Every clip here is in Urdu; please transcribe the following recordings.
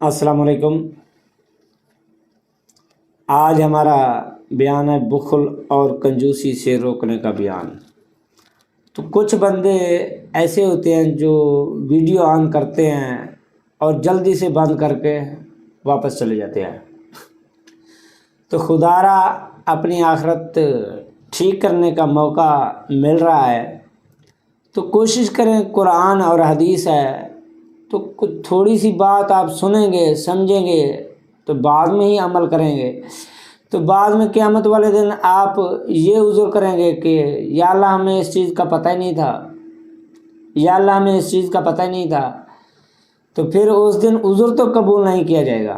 السلام علیکم۔ آج ہمارا بیان ہے بخل اور کنجوسی سے روکنے کا بیان۔ تو کچھ بندے ایسے ہوتے ہیں جو ویڈیو آن کرتے ہیں اور جلدی سے بند کر کے واپس چلے جاتے ہیں۔ تو خدا را اپنی آخرت ٹھیک کرنے کا موقع مل رہا ہے تو کوشش کریں، قرآن اور حدیث ہے تو کچھ تھوڑی سی بات آپ سنیں گے، سمجھیں گے تو بعد میں ہی عمل کریں گے، تو بعد میں قیامت والے دن آپ یہ عذر کریں گے کہ یا اللہ ہمیں اس چیز کا پتہ ہی نہیں تھا، یا اللہ ہمیں اس چیز کا پتہ ہی نہیں تھا۔ تو پھر اس دن عذر تو قبول نہیں کیا جائے گا۔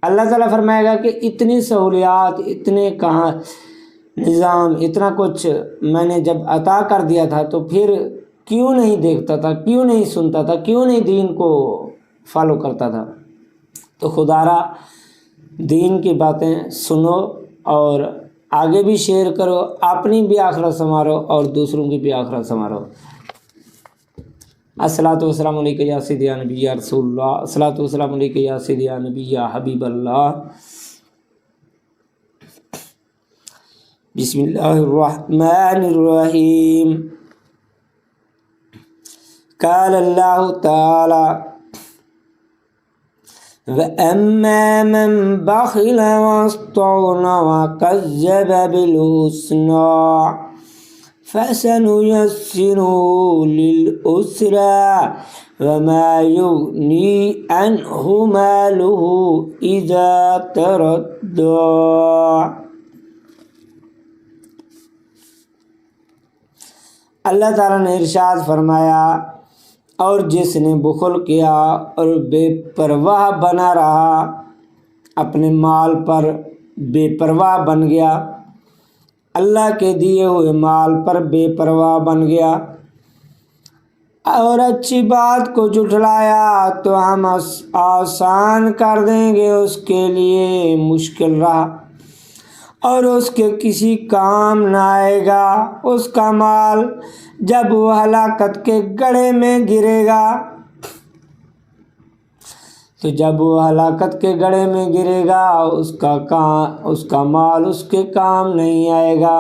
اللہ تعالیٰ فرمائے گا کہ اتنی سہولیات، اتنے کہاں نظام، اتنا کچھ میں نے جب عطا کر دیا تھا تو پھر کیوں نہیں دیکھتا تھا، کیوں نہیں سنتا تھا، کیوں نہیں دین کو فالو کرتا تھا۔ تو خدا را دین کی باتیں سنو اور آگے بھی شیئر کرو، اپنی بھی آخرت سنوارو اور دوسروں کی بھی آخرت سنوارو۔ الصلاۃ والسلام علیکہ یا سیدی یا نبی یا رسول اللہ، الصلاۃ والسلام علیکہ یا سیدی یا نبی یا حبیب اللہ۔ بسم اللہ الرحمن الرحیم۔ قال اللہ تعالی وَأَمَّا مَنْ بَخِلَ وَاسْتَغْنَى وَكَذَّبَ بِالْحُسْنَىٰ فَسَنُيَسِّرُهُ لِلْعُسْرَىٰ وَمَا يُغْنِي عَنْهُ مَالُهُ إِذَا تَرَدَّىٰ۔ اللہ تعالیٰ نے ارشاد فرمایا، اور جس نے بخل کیا اور بے پرواہ بنا رہا، اپنے مال پر بے پرواہ بن گیا، اللہ کے دیے ہوئے مال پر بے پرواہ بن گیا اور اچھی بات کو جھٹلایا تو ہم آسان کر دیں گے اس کے لیے مشکل راہ، اور اس کے کسی کام نہ آئے گا اس کا مال جب وہ ہلاکت کے گڑھے میں گرے گا۔ تو جب وہ ہلاکت کے گڑھے میں گرے گا اس کا مال اس کے کام نہیں آئے گا۔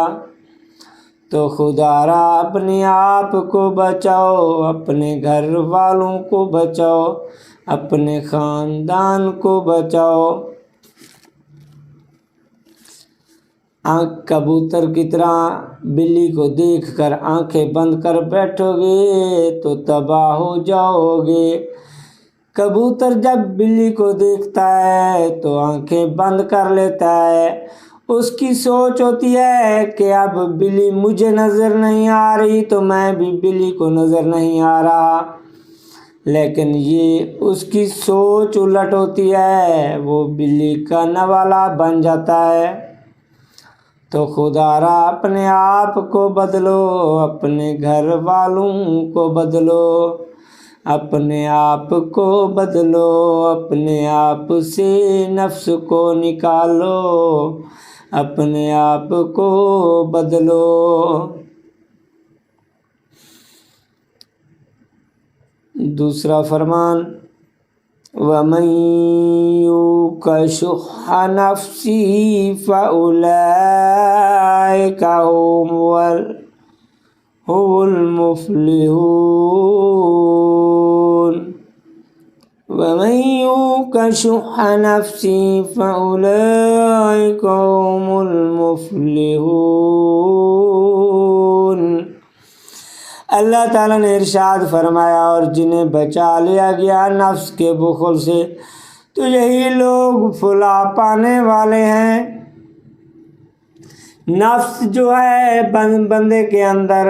تو خدا را اپنے آپ کو بچاؤ، اپنے گھر والوں کو بچاؤ، اپنے خاندان کو بچاؤ۔ کبوتر کی طرح بلی کو دیکھ کر آنکھیں بند کر بیٹھو گے تو تباہ ہو جاؤ گے۔ کبوتر جب بلی کو دیکھتا ہے تو آنکھیں بند کر لیتا ہے، اس کی سوچ ہوتی ہے کہ اب بلی مجھے نظر نہیں آ رہی تو میں بھی بلی کو نظر نہیں آ رہا، لیکن یہ اس کی سوچ الٹ ہوتی ہے، وہ بلی کا نوالا بن جاتا ہے۔ تو خدا را اپنے آپ کو بدلو، اپنے گھر والوں کو بدلو، اپنے آپ کو بدلو، اپنے آپ سے نفس کو نکالو، اپنے آپ کو بدلو۔ دوسرا فرمان وَمَن يُوقَ شُحَّ نَفْسِهِ فَأُولَٰئِكَ هُمُ الْمُفْلِحُونَ۔ وَمَن يُوقَ شُحَّ نَفْسِهِ فَأُولَٰئِكَ هُمُ الْمُفْلِحُونَ۔ اللہ تعالیٰ نے ارشاد فرمایا، اور جنہیں بچا لیا گیا نفس کے بخل سے تو یہی لوگ فلاح پانے والے ہیں۔ نفس جو ہے بندے کے اندر،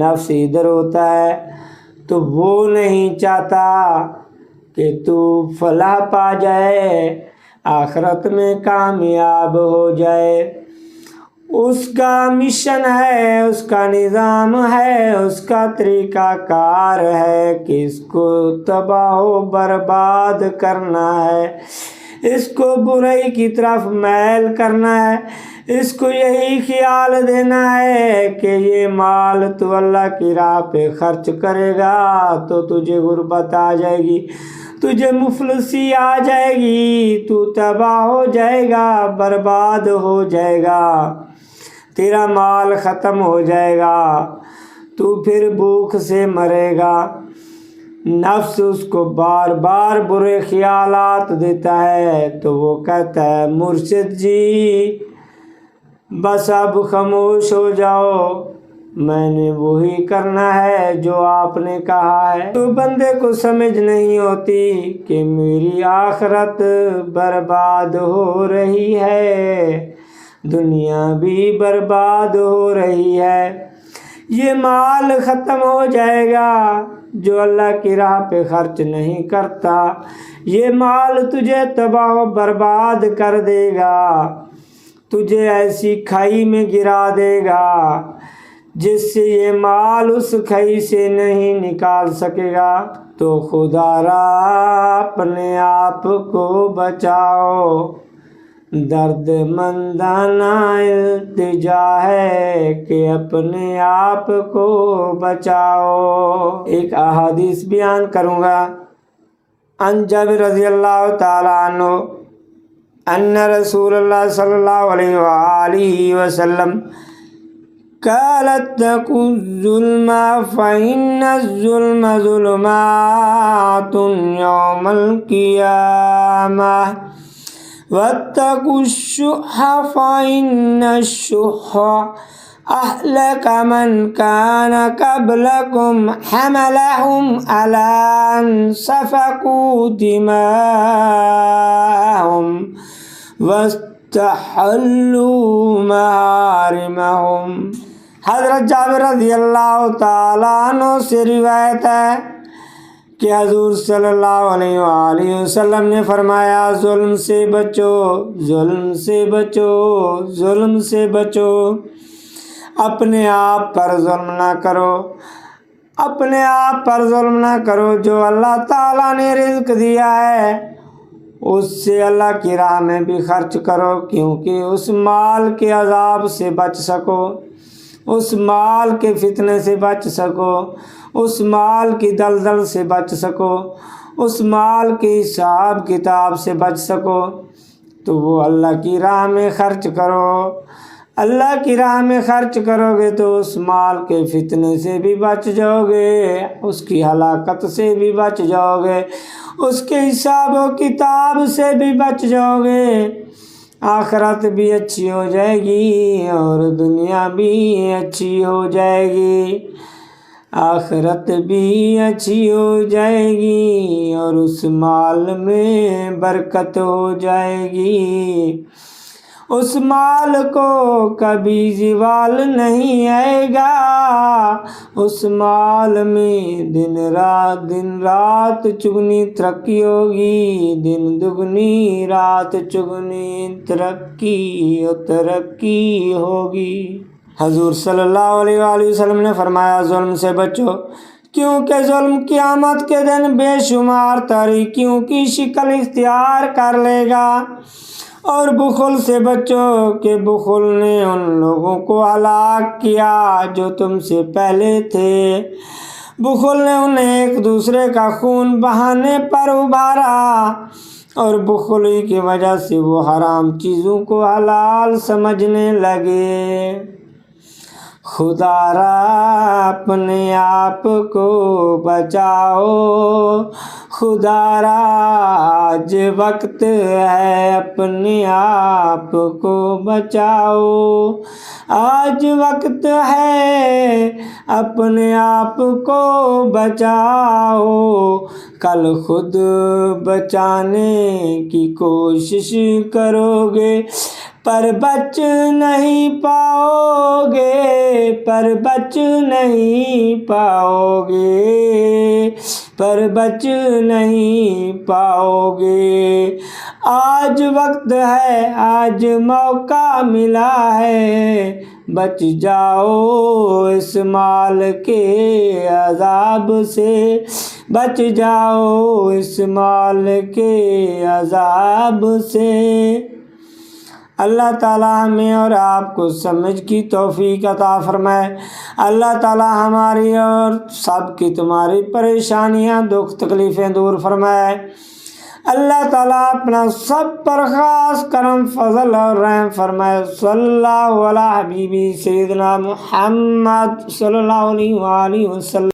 نفس ادھر ہوتا ہے تو وہ نہیں چاہتا کہ تو فلاح پا جائے، آخرت میں کامیاب ہو جائے۔ اس کا مشن ہے، اس کا نظام ہے، اس کا طریقہ کار ہے کہ اس کو تباہ و برباد کرنا ہے، اس کو برائی کی طرف میل کرنا ہے، اس کو یہی خیال دینا ہے کہ یہ مال تو اللہ کی راہ پہ خرچ کرے گا تو تجھے غربت آ جائے گی، تجھے مفلسی آ جائے گی، تو تباہ ہو جائے گا، برباد ہو جائے گا، تیرا مال ختم ہو جائے گا، تو پھر بھوک سے مرے گا۔ نفس اس کو بار بار برے خیالات دیتا ہے تو وہ کہتا ہے مرشد جی بس اب خاموش ہو جاؤ، میں نے وہی کرنا ہے جو آپ نے کہا ہے۔ تو بندے کو سمجھ نہیں ہوتی کہ میری آخرت برباد ہو رہی ہے، دنیا بھی برباد ہو رہی ہے، یہ مال ختم ہو جائے گا جو اللہ کی راہ پہ خرچ نہیں کرتا، یہ مال تجھے تباہ و برباد کر دے گا، تجھے ایسی کھائی میں گرا دے گا جس سے یہ مال اس کھائی سے نہیں نکال سکے گا۔ تو خدا را اپنے آپ کو بچاؤ، درد مندانہ التجا ہے کہ اپنے آپ کو بچاؤ۔ ایک احادیث بیان کروں گا۔ عن جابر رضی اللہ تعالی عنہ ان رسول اللہ صلی اللہ علیہ وآلہ وسلم قال اتقوا الظلم فإن الظلم ظلمات يوم القيامة واتقوا الشح فإن الشح أهلك من كان قبلكم حملهم على أن سفكوا دماءهم واستحلوا محارمهم۔ حضرت جابر رضی اللہ تعالیٰ عنہ سے روایت ہے کہ حضور صلی اللہ علیہ وآلہ وسلم نے فرمایا ظلم سے بچو، ظلم سے بچو، ظلم سے بچو، اپنے آپ پر ظلم نہ کرو، اپنے آپ پر ظلم نہ کرو، جو اللہ تعالیٰ نے رزق دیا ہے اس سے اللہ کی راہ میں بھی خرچ کرو، کیونکہ اس مال کے عذاب سے بچ سکو، اس مال کے فتنے سے بچ سکو، اس مال کی دلدل سے بچ سکو، اس مال کے حساب کتاب سے بچ سکو، تو وہ اللہ کی راہ میں خرچ کرو۔ اللہ کی راہ میں خرچ کرو گے تو اس مال کے فتنے سے بھی بچ جاؤ گے، اس کی ہلاکت سے بھی بچ جاؤ گے، اس کے حساب و کتاب سے بھی بچ جاؤ گے، آخرت بھی اچھی ہو جائے گی اور دنیا بھی اچھی ہو جائے گی، آخرت بھی اچھی ہو جائے گی اور اس مال میں برکت ہو جائے گی، اس مال کو کبھی زوال نہیں آئے گا، اس مال میں دن رات چگنی ترقی ہوگی، دن دگنی رات چگنی ترقی ہوگی۔ حضور صلی اللہ علیہ وآلہ وسلم نے فرمایا ظلم سے بچو، کیونکہ ظلم قیامت کے دن بے شمار تاریکیوں کی شکل اختیار کر لے گا۔ اور بخل سے بچو کہ بخل نے ان لوگوں کو ہلاک کیا جو تم سے پہلے تھے، بخل نے انہیں ایک دوسرے کا خون بہانے پر ابھارا اور بخلی کی وجہ سے وہ حرام چیزوں کو حلال سمجھنے لگے۔ خدا را اپنے آپ کو بچاؤ، خدا را آج وقت ہے اپنے آپ کو بچاؤ، آج وقت ہے اپنے آپ کو بچاؤ، کل خود بچانے کی کوشش کرو گے پر بچ نہیں پاؤ گے، پر بچ نہیں پاؤ گے، پر بچ نہیں پاؤ گے۔ آج وقت ہے، آج موقع ملا ہے، بچ جاؤ اس مال کے عذاب سے، بچ جاؤ اس مال کے عذاب سے۔ اللہ تعالیٰ ہمیں اور آپ کو سمجھ کی توفیق عطا فرمائے۔ اللہ تعالیٰ ہماری اور سب کی تمہاری پریشانیاں دکھ تکلیفیں دور فرمائے۔ اللہ تعالیٰ اپنا سب پر خاص کرم فضل اور رحم فرمائے۔ صلی اللہ علی حبیبی سیدنا محمد صلی اللہ علیہ وآلہ وسلم۔